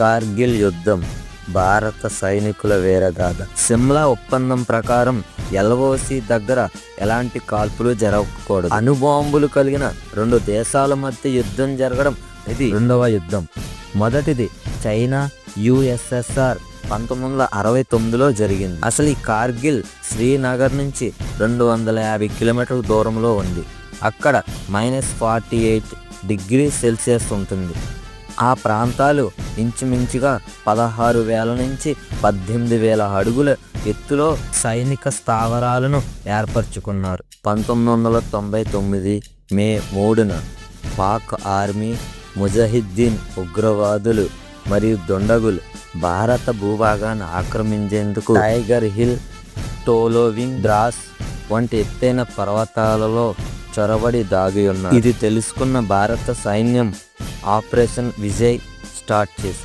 కార్గిల్ యుద్ధం భారత సైనికుల వీరగాథ. సిమ్లా ఒప్పందం ప్రకారం ఎల్ఓసి దగ్గర ఎలాంటి కాల్పులు జరగకూడదు. అణుబాంబులు కలిగిన రెండు దేశాల మధ్య యుద్ధం జరగడం ఇది రెండవ యుద్ధం. మొదటిది చైనా యుఎస్ఎస్ఆర్ 1969లో జరిగింది. అసలు ఈ కార్గిల్ శ్రీనగర్ నుంచి 250 కిలోమీటర్ల దూరంలో ఉంది. అక్కడ -48 డిగ్రీ సెల్సియస్ ఉంటుంది. ఆ ప్రాంతాలు ఇంచుమించుగా 16,000 నుంచి 18,000 అడుగుల ఎత్తులో సైనిక స్థావరాలను ఏర్పరచుకున్నారు. 1999 మే 3న పాక్ ఆర్మీ, ముజాహిద్దీన్ ఉగ్రవాదులు మరియు దుండగులు భారత భూభాగాన్ని ఆక్రమించేందుకు టైగర్ హిల్, టోలోవింగ్ ద్రాస్ వంటి ఎత్తైన పర్వతాలలో చొరబడి దాగి ఉన్నారు. ఇది తెలుసుకున్న భారత సైన్యం ఆపరేషన్ విజయ్ స్టార్ట్ చేసింది.